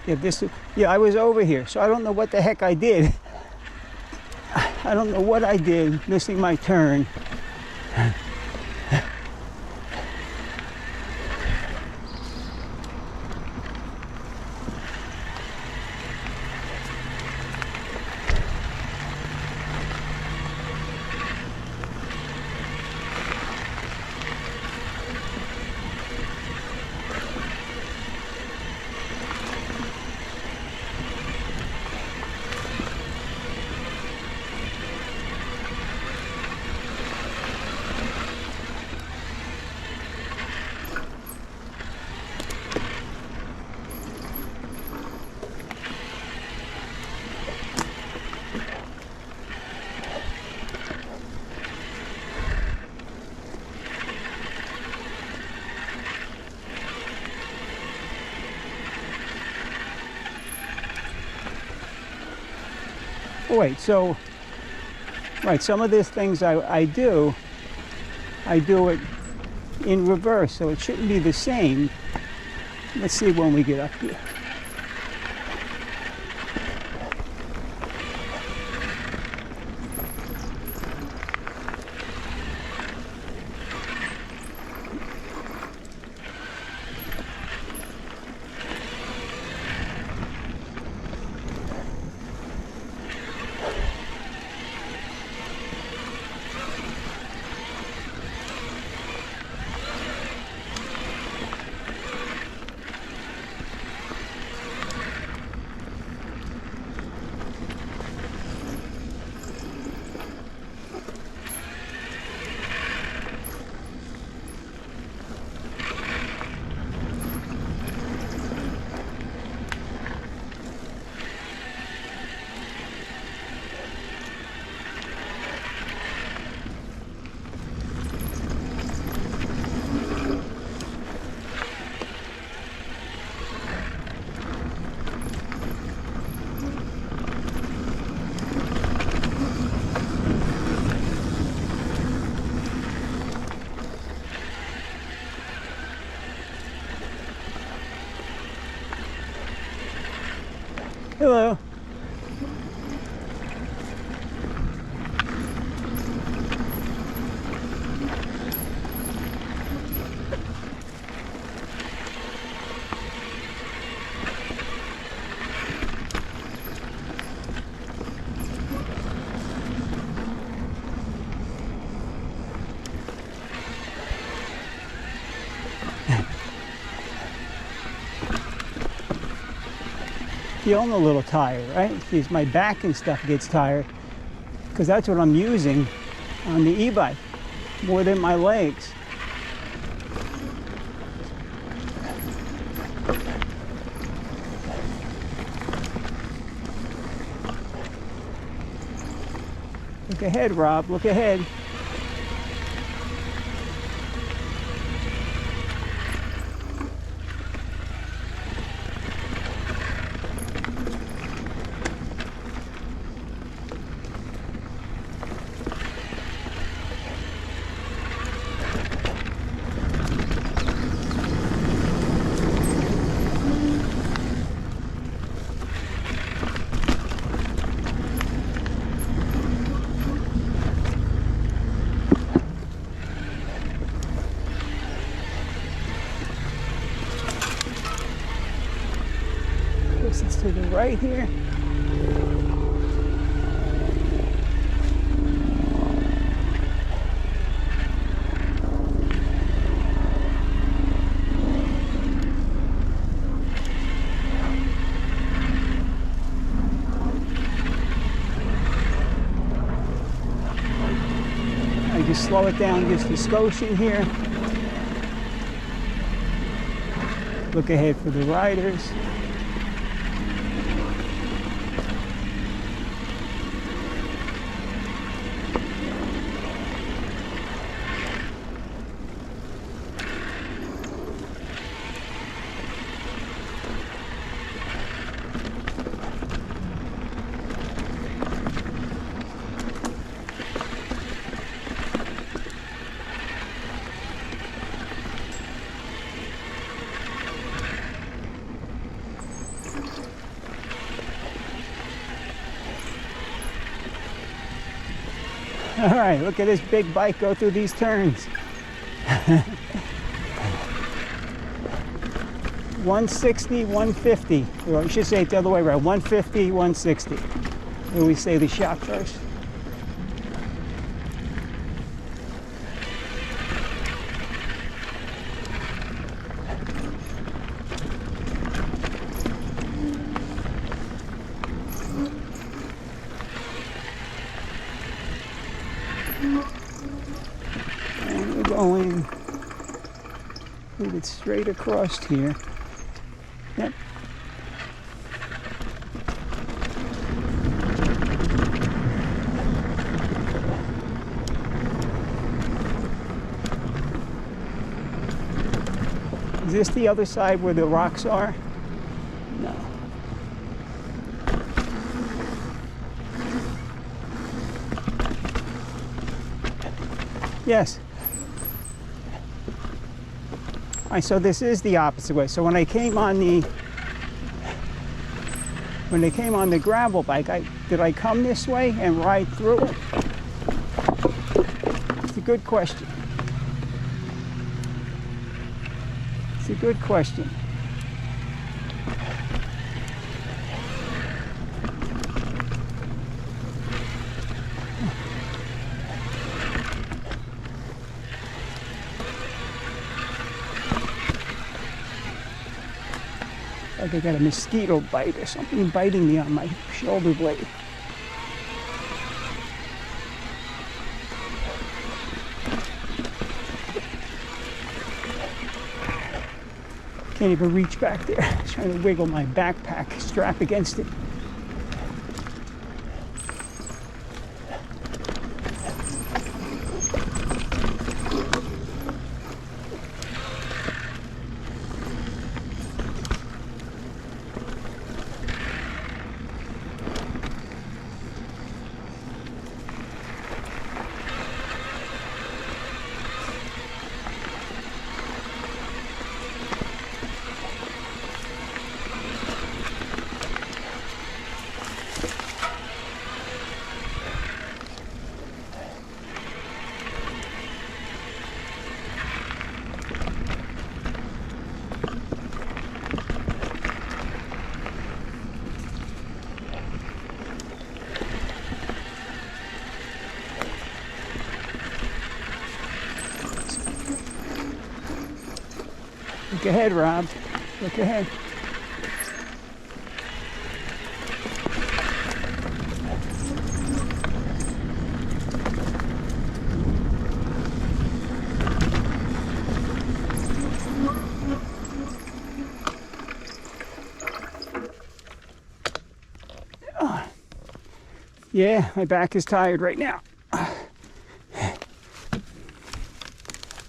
Yeah, yeah, I was over here, so I don't know what the heck I did. I don't know what I did, missing my turn. Oh, wait, so, right, some of these things I do it in reverse, so it shouldn't be the same. Let's see when we get up here. Hello. Feeling a little tired, right? Because my back and stuff gets tired, because that's what I'm using on the e-bike more than my legs. Look ahead, Rob, look ahead. It's to the right here. I just slow it down just a skosh here. Look ahead for the riders. All right, look at this big bike go through these turns. 160, 150. Or I should say it the other way around. 150, 160. Where we say the shop first. And we're going, move it straight across here. Yep. Is this the other side where the rocks are? No. Yes. All right, so this is the opposite way. So when I came on the gravel bike, did I come this way and ride through it? It's a good question. It's a good question. Like I got a mosquito bite or something biting me on my shoulder blade. Can't even reach back there. I'm trying to wiggle my backpack strap against it. Look ahead, Rob. Look ahead. Yeah, my back is tired right now.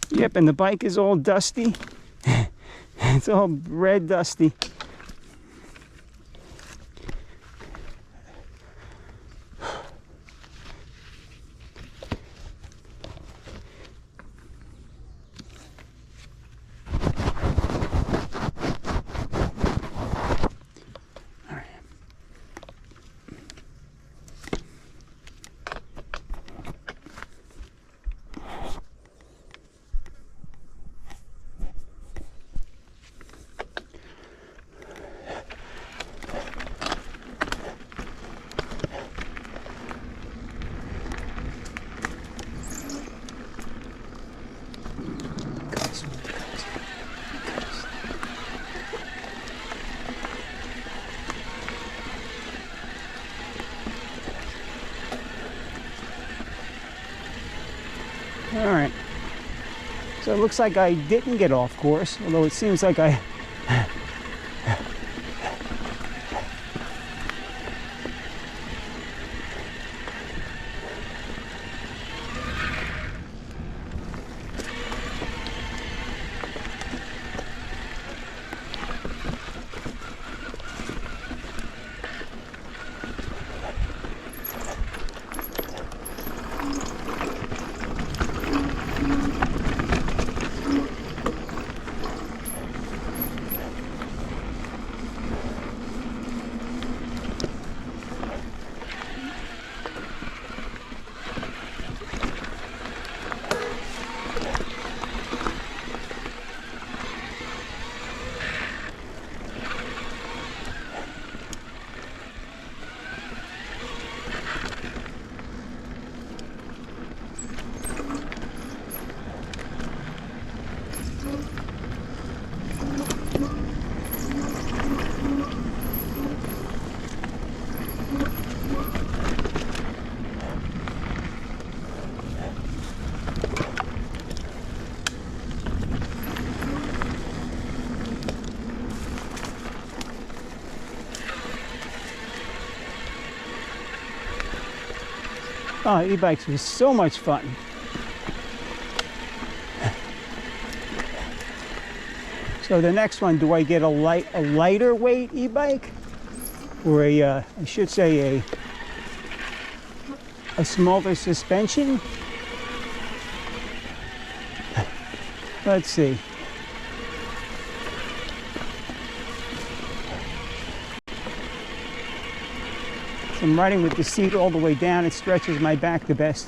Yep, and the bike is all dusty. It's all red dusty. All right, so it looks like I didn't get off course, although it seems like I Oh, e-bikes was so much fun. So the next one, do I get a lighter weight e-bike, or I should say a smaller suspension? Let's see. I'm riding with the seat all the way down. It stretches my back the best.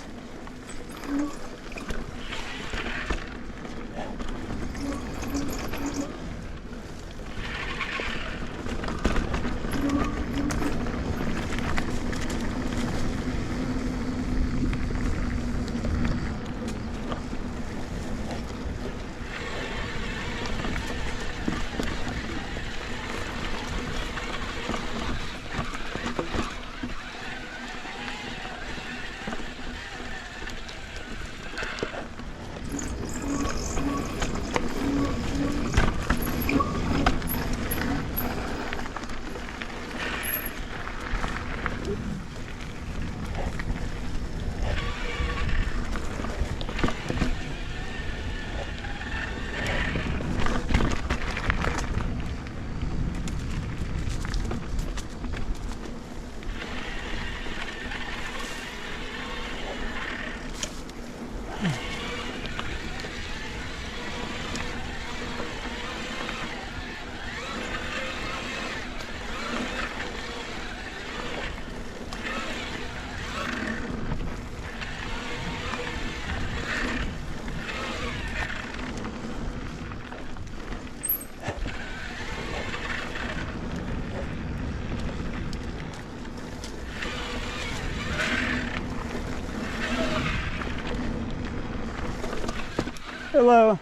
Hello.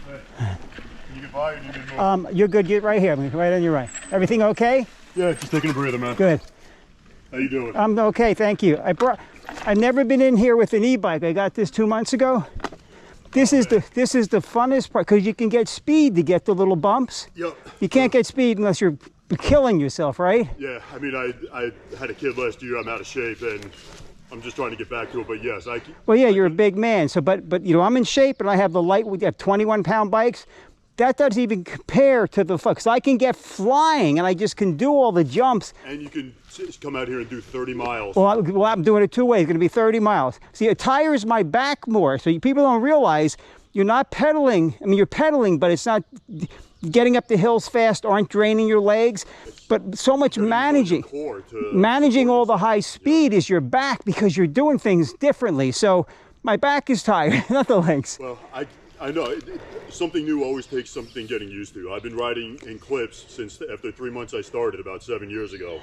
Hey, you get by or do you need more? You're good. Get right here. Right on your right. Everything okay? Yeah, just taking a breather, man. Good. How you doing? I'm okay, thank you. I've never been in here with an e-bike. I got this 2 months ago. This is the funnest part because you can get speed to get the little bumps. Yep. You can't get speed unless you're killing yourself, right? Yeah, I mean, I had a kid last year. I'm out of shape and I'm just trying to get back to it. But yes, Well, yeah, you're a big man. So, but you know, I'm in shape and I have the light. We have 21-pound bikes. That doesn't even compare to the because I can get flying and I just can do all the jumps. And you can just come out here and do 30 miles. Well, I'm doing it two ways. It's going to be 30 miles. See, it tires my back more. So people don't realize you're not pedaling. I mean, you're pedaling, but it's not getting up the hills fast, aren't draining your legs. But so much managing all the high speed is your back because you're doing things differently. So my back is tired, not the legs. Well, I know. Something new always takes something getting used to. I've been riding in clips since after 3 months I started about 7 years ago.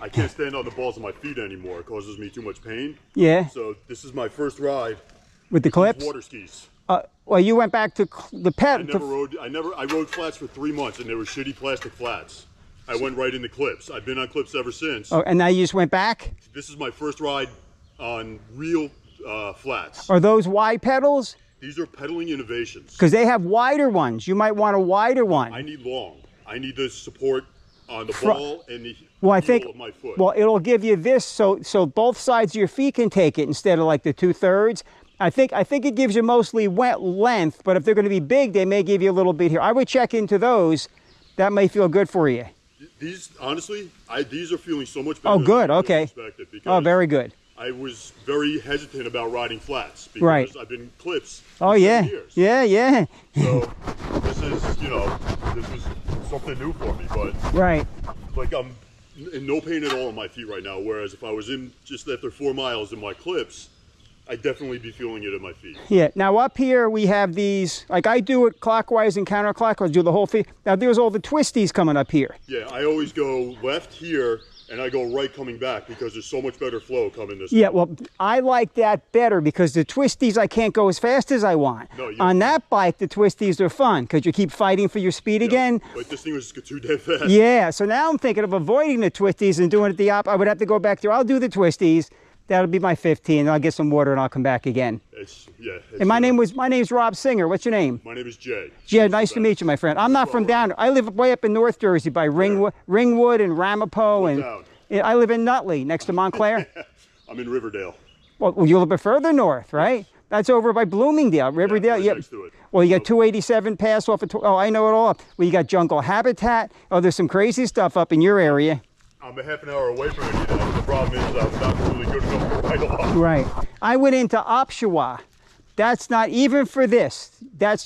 I can't stand on the balls of my feet anymore. It causes me too much pain. Yeah. So this is my first ride with the clips. Water skis. Well, you went back to the pet. I rode flats for 3 months and they were shitty plastic flats. I went right into clips. I've been on clips ever since. Oh, and now you just went back? This is my first ride on real flats. Are those wide pedals? These are pedaling innovations. Because they have wider ones. You might want a wider one. I need long. I need the support on the ball and the heel of my foot. Well, it'll give you this so both sides of your feet can take it instead of like the 2/3. I think it gives you mostly length, but if they're going to be big, they may give you a little bit here. I would check into those. That may feel good for you. These, honestly, these are feeling so much better. Oh, good. Okay. Oh, very good. I was very hesitant about riding flats because I've been clips for 7 years. Yeah. So this is, this was something new for me, but like I'm in no pain at all in my feet right now. Whereas if I was in just after 4 miles in my clips, I'd definitely be feeling it in my feet. Yeah. Now up here we have these, like I do it clockwise and counterclockwise, do the whole thing. Now there's all the twisties coming up here. Yeah, I always go left here and I go right coming back because there's so much better flow coming this way. Yeah, well, I like that better because the twisties, I can't go as fast as I want. No, on that bike, the twisties are fun because you keep fighting for your speed again. But this thing was just too damn fast. Yeah, so now I'm thinking of avoiding the twisties and doing it the opposite. I would have to go back there. I'll do the twisties. That'll be my 15. I'll get some water and I'll come back again. And my name's Rob Singer. What's your name? My name is Jay. Jay, nice to meet you, my friend. I'm not from down there. I live way up in North Jersey by Ringwood and Ramapo, and I live in Nutley, next to Montclair. I'm in Riverdale. Well, you're a little bit further north, right? That's over by Bloomingdale, Riverdale. Yeah, right next to it. Well, you got 287 pass off of. Oh, I know it all. Well, you got jungle habitat. Oh, there's some crazy stuff up in your area. I'm a half an hour away from it. The problem is I'm not really good enough to ride a lot. Right. I went into Opshawa. That's not even for this.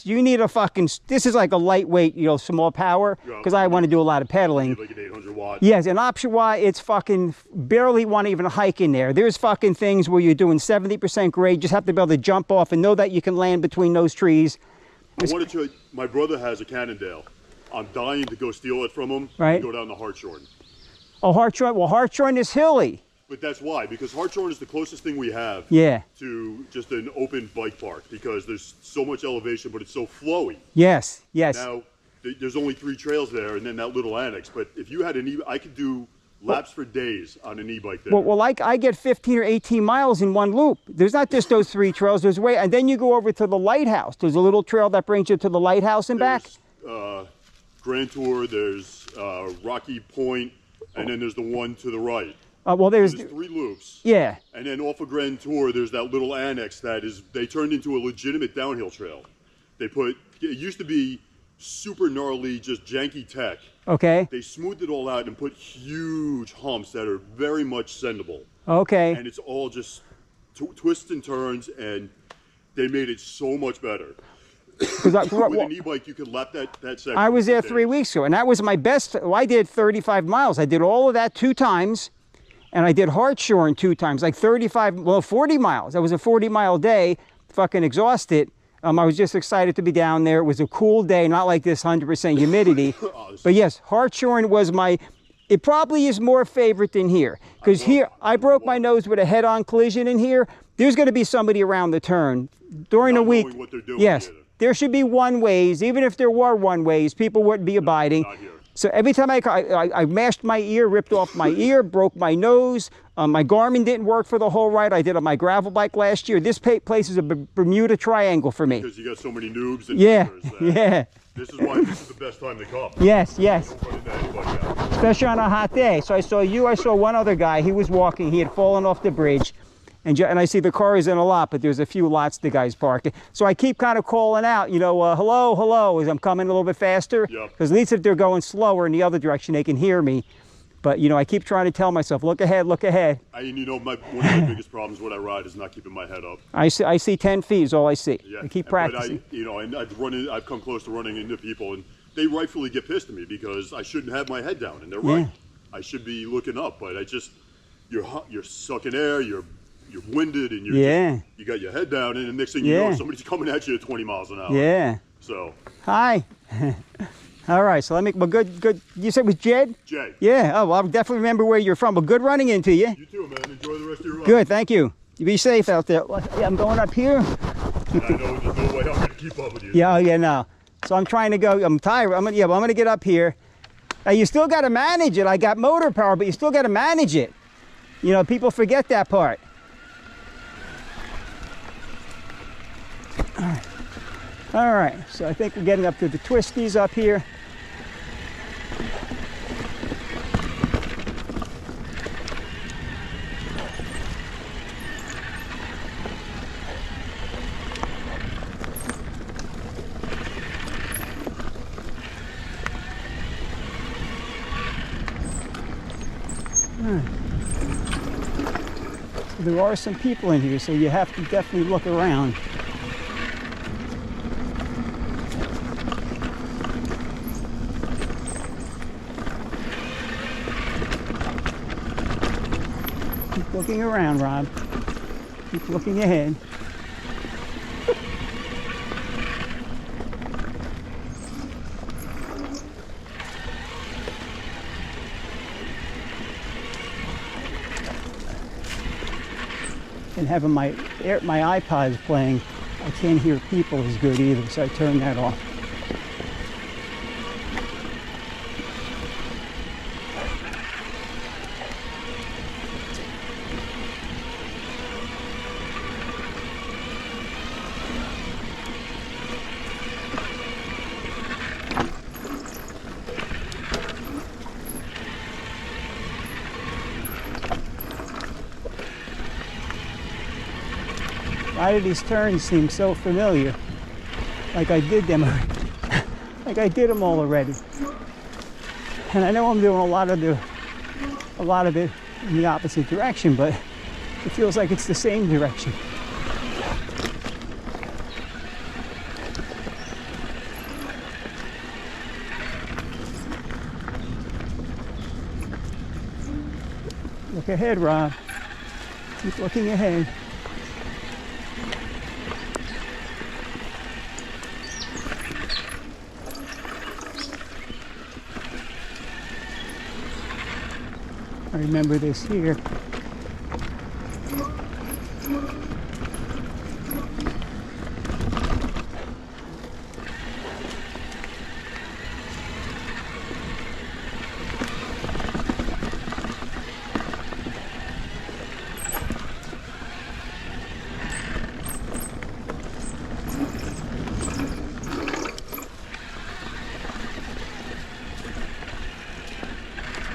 You need a fucking. This is like a lightweight, small power, because I want to do a lot of pedaling. Like an 800 watt. Yes, in Opshawa, it's fucking barely want to even hike in there. There's fucking things where you're doing 70% grade. Just have to be able to jump off and know that you can land between those trees. My brother has a Cannondale. I'm dying to go steal it from him. Right. And go down to Hartshorn. Oh, Hartshorn. Well, Hartshorn is hilly. But that's why, because Hartshorn is the closest thing we have to just an open bike park, because there's so much elevation, but it's so flowy. Yes, yes. Now, there's only 3 trails there, and then that little annex. But if you had I could do laps for days on an e-bike there. Well, I get 15 or 18 miles in one loop. There's not just those 3 trails. There's and then you go over to the lighthouse. There's a little trail that brings you to the lighthouse and back. Grand Tour, there's Rocky Point, and then there's the one to the right. Well, there's 3 loops. Yeah. And then off of Grand Tour, there's that little annex they turned into a legitimate downhill trail. It used to be super gnarly, just janky tech. Okay. They smoothed it all out and put huge humps that are very much sendable. Okay. And it's all just twists and turns, and they made it so much better. With an e-bike, you could lap that section. I was there 3 weeks ago, and that was my best. Well, I did 35 miles. I did all of that 2 times, and I did Hartshorn 2 times, like 40 miles. That was a 40-mile day, fucking exhausted. I was just excited to be down there. It was a cool day, not like this 100% humidity. But yes, Hartshorn was it probably is more favorite than here. Because here, I broke my nose with a head-on collision in here. There's going to be somebody around the turn. During the week, what they're doing yes. Either. There should be one-ways. Even if there were one-ways, people wouldn't be abiding. Not here. So every time I mashed my ear, ripped off my ear, broke my nose. My Garmin didn't work for the whole ride. I did on my gravel bike last year. This place is a Bermuda Triangle for me. Because you got so many noobs and This is why this is the best time to come. Yes. Don't run into anybody out. Especially on a hot day. So I saw you. I saw one other guy. He was walking. He had fallen off the bridge. And I see the car is in a lot, but there's a few lots the guy's parking. So I keep kind of calling out, hello, as I'm coming a little bit faster. Because at least if they're going slower in the other direction, they can hear me. But, I keep trying to tell myself, look ahead, look ahead. One of my biggest problems when I ride is not keeping my head up. I see 10 feet is all I see. Yeah. I keep practicing. But I've come close to running into people, and they rightfully get pissed at me because I shouldn't have my head down, and they're right. I should be looking up, but you're sucking air, you're winded, and you got your head down, and the next thing you know, somebody's coming at you at 20 miles an hour. Yeah. So. Hi. All right, so good. You said it was Jed? Jay. Yeah. Oh, well, I'll definitely remember where you're from. But good running into you. You too, man. Enjoy the rest of your ride. Good, thank you. You be safe out there. Yeah, I'm going up here. I know there's no way I'm going to keep up with you. Yeah, no. So I'm trying to go. I'm tired. I'm going to get up here. Now, you still got to manage it. I got motor power, but you still got to manage it. People forget that part. All right, so I think we're getting up to the twisties up here. So there are some people in here, so you have to definitely look around. Keep looking around, Rob. Keep looking ahead. and having my iPods playing, I can't hear people as good either, so I turn that off. Why do these turns seem so familiar? Like I did them, like I did them all already. And I know I'm doing a lot of it in the opposite direction, but it feels like it's the same direction. Look ahead, Rob. Keep looking ahead. I remember this here.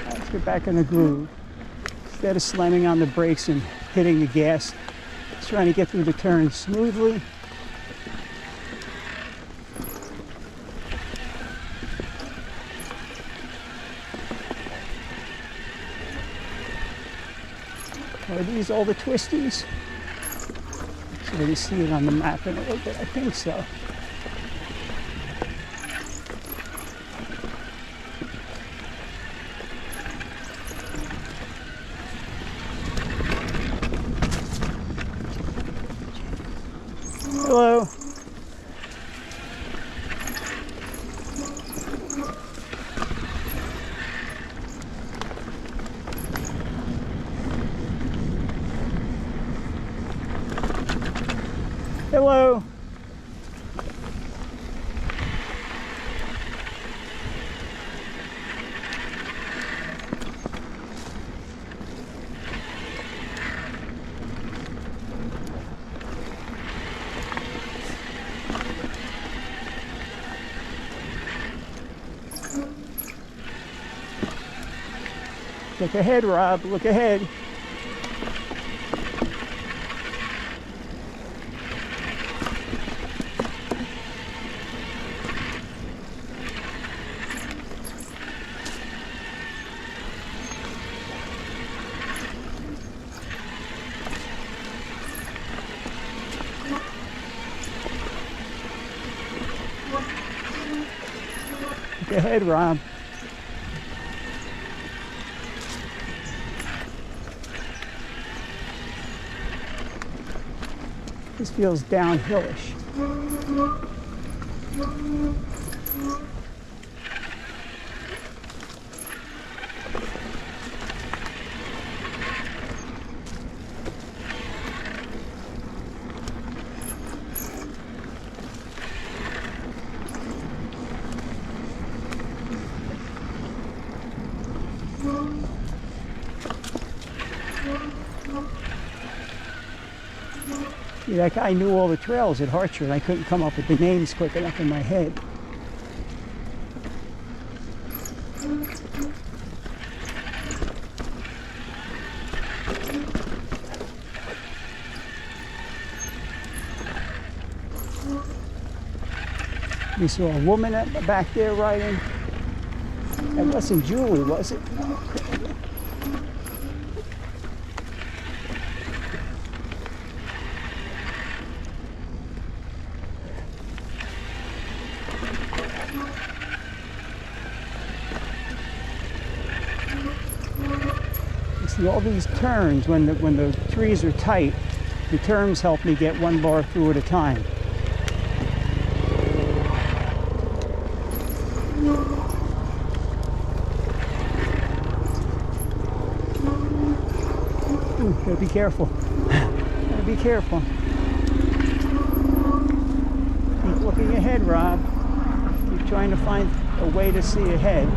Let's get back in the groove. Instead of slamming on the brakes and hitting the gas, just trying to get through the turns smoothly. Are these all the twisties? So you see it on the map in a little bit. I think so. Hello. Hello. Look ahead, Rob. Look ahead. Look ahead, Rob. This feels downhillish. See, that guy knew all the trails at Hartford. I couldn't come up with the names quick enough in my head. We saw a woman back there riding. That wasn't Julie, was it? See, all these turns, when the trees are tight, the turns help me get one bar through at a time. Ooh, gotta be careful. Gotta be careful. Keep looking ahead, Rob. Keep trying to find a way to see ahead.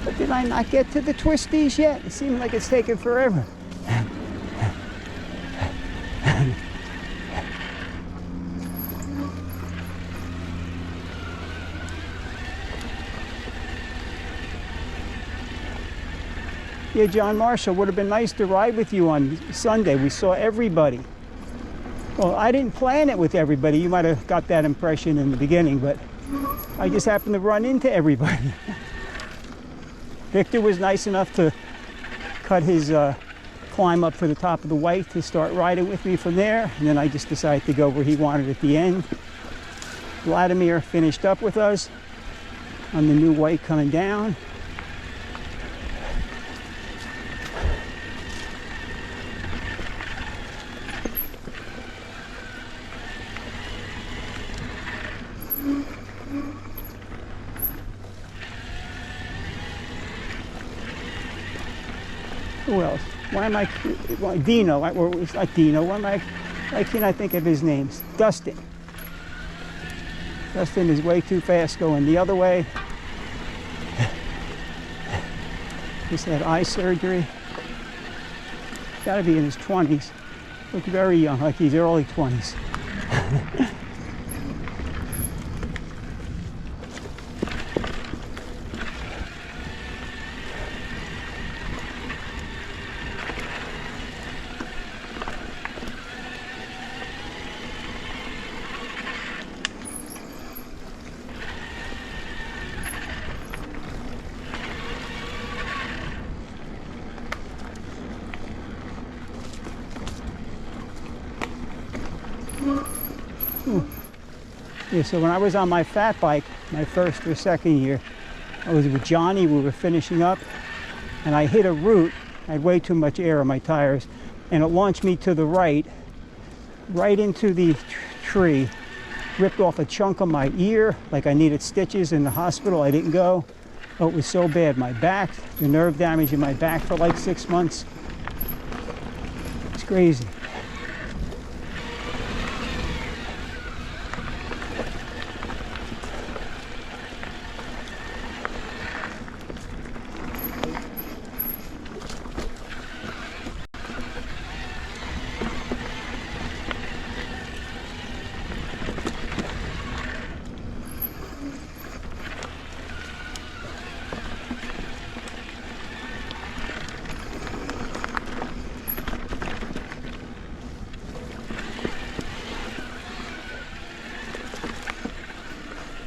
But did I not get to the twisties yet? It seems like it's taking forever. Yeah, John Marshall, would have been nice to ride with you on Sunday. We saw everybody. Well, I didn't plan it with everybody. You might have got that impression in the beginning, but I just happened to run into everybody. Victor was nice enough to cut his climb up for the top of the White to start riding with me from there, and then I just decided to go where he wanted at the end. Vladimir finished up with us on the new White coming down. Who else? Why am I, Dino, or it's not Dino, why can't I think of his names? Dustin. Dustin is way too fast going the other way. Just had eye surgery. Gotta be in his 20s. Looks very young, like he's early 20s. Yeah, so when I was on my fat bike, my first or second year, I was with Johnny, we were finishing up, and I hit a root. I had way too much air on my tires, and it launched me to the right into the tree, ripped off a chunk of my ear, like I needed stitches in the hospital. I didn't go. Oh, it was so bad. My back, the nerve damage in my back for like 6 months. It's crazy.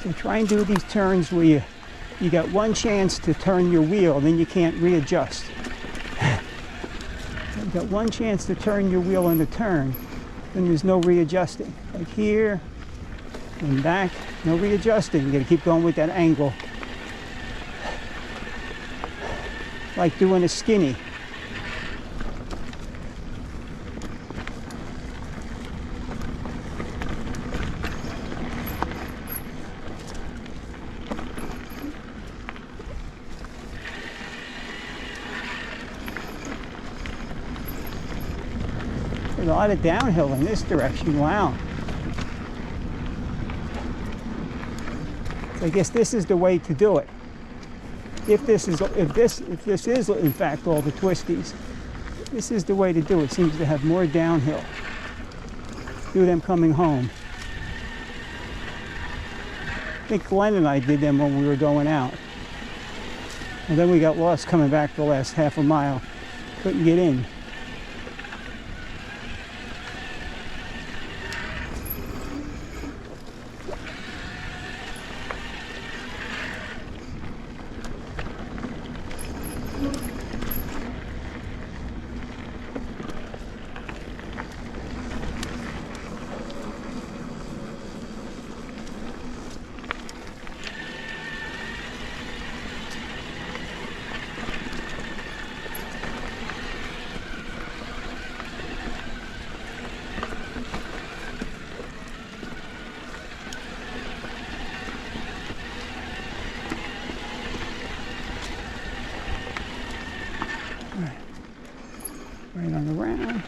So try and do these turns where you got one chance to turn your wheel, then you can't readjust. You got one chance to turn your wheel in the turn, then there's no readjusting. Like here and back, no readjusting. You gotta keep going with that angle. Like doing a skinny. There's a lot of downhill in this direction. Wow. So I guess this is the way to do it. If this is in fact all the twisties, this is the way to do it. Seems to have more downhill. Do them coming home. I think Glenn and I did them when we were going out. And then we got lost coming back the last half a mile. Couldn't get in. down.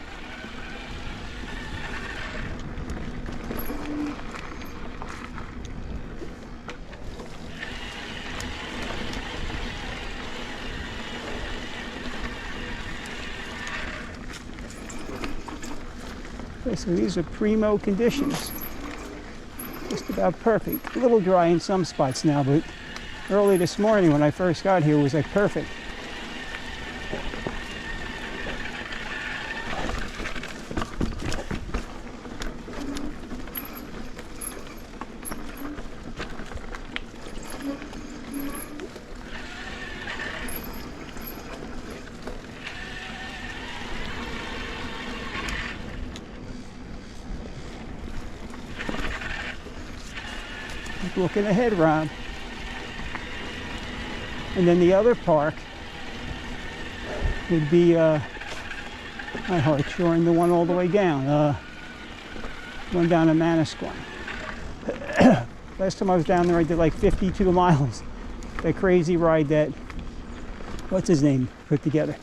Okay, so these are primo conditions. Just about perfect. A little dry in some spots now, but early this morning when I first got here it was like perfect. Keep looking ahead, Rob. And then the other park would be my Hartshorn, and the one all the way down, one down in Manasquan. Last time I was down there, I did like 52 miles. That crazy ride that, what's his name, put together.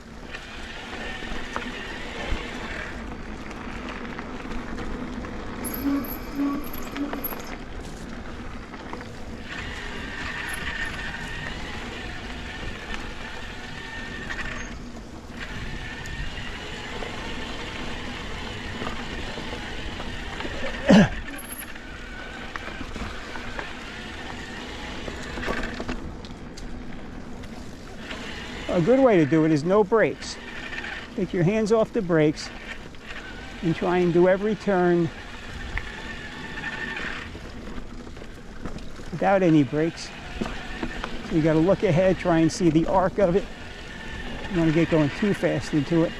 A good way to do it is no brakes. Take your hands off the brakes and try and do every turn without any brakes. So you got to look ahead, try and see the arc of it. You don't want to get going too fast into it.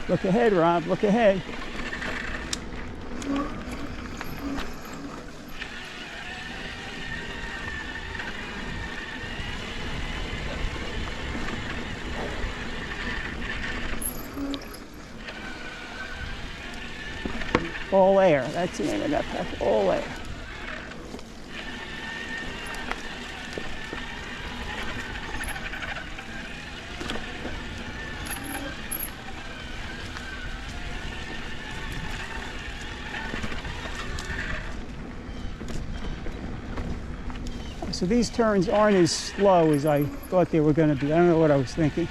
Look ahead, Rob, look ahead. All air, that's the name of that pack, all air. So these turns aren't as slow as I thought they were going to be. I don't know what I was thinking.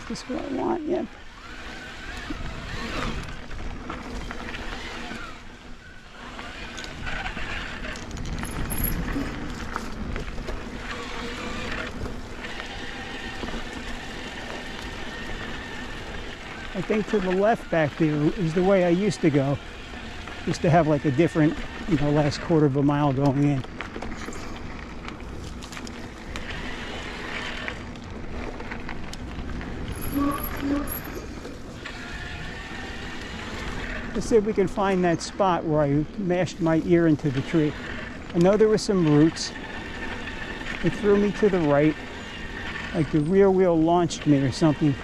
Is this what I want? Yeah. I think to the left back there is the way I used to go. Used to have like a different, last quarter of a mile going in. Let's see if we can find that spot where I mashed my ear into the tree. I know there were some roots. It threw me to the right, like the rear wheel launched me or something.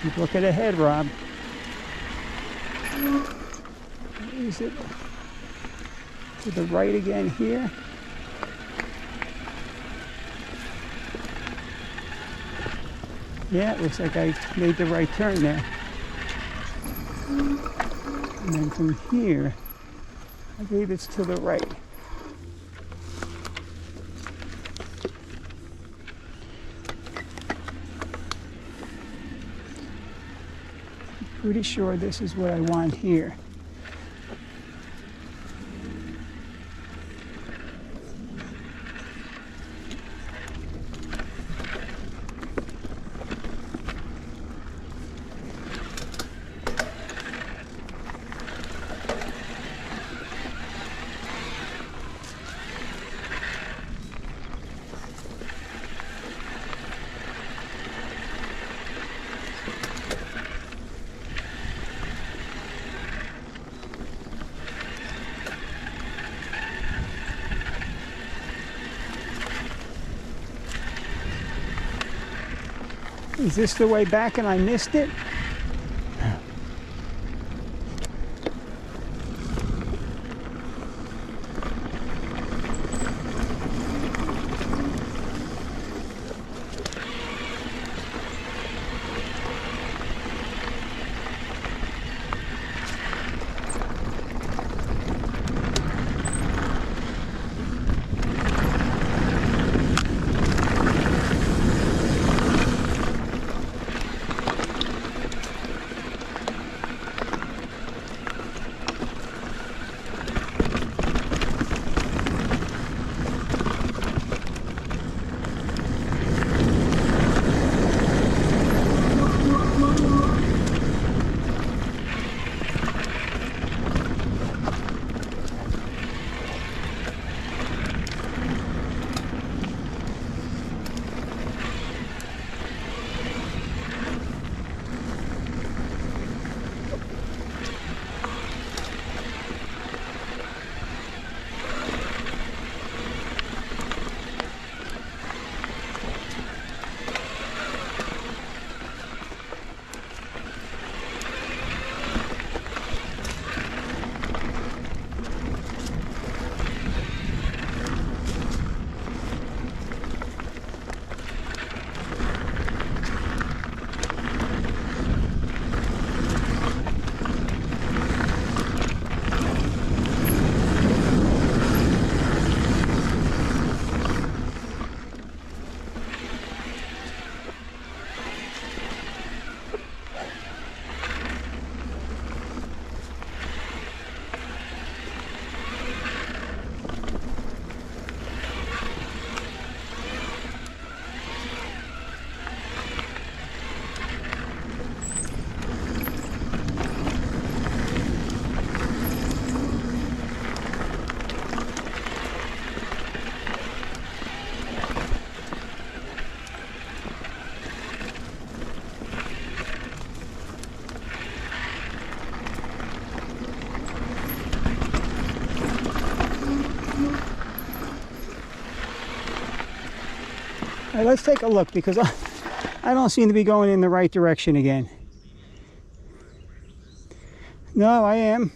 Keep looking ahead, Rob. Is it to the right again here? Yeah, it looks like I made the right turn there. And then from here, I believe it's to the right. Pretty sure this is what I want here. Is this the way back and I missed it? All right, let's take a look because I don't seem to be going in the right direction again. No, I am.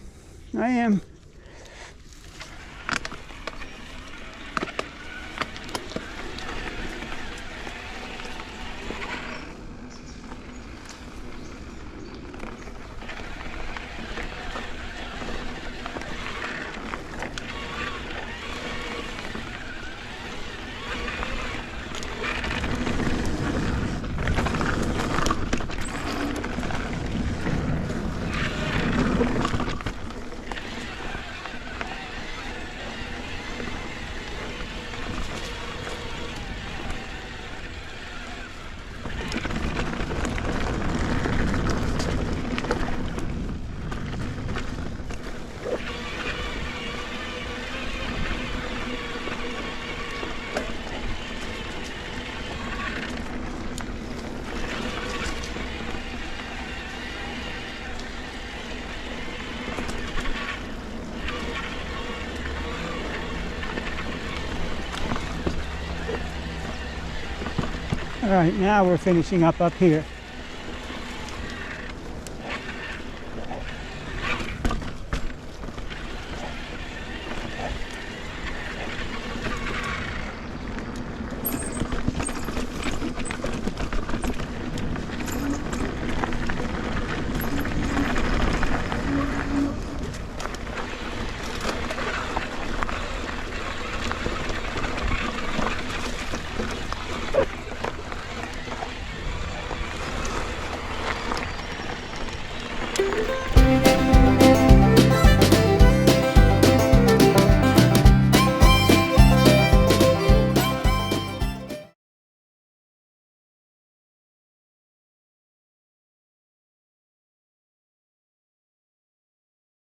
All right, now we're finishing up here. it.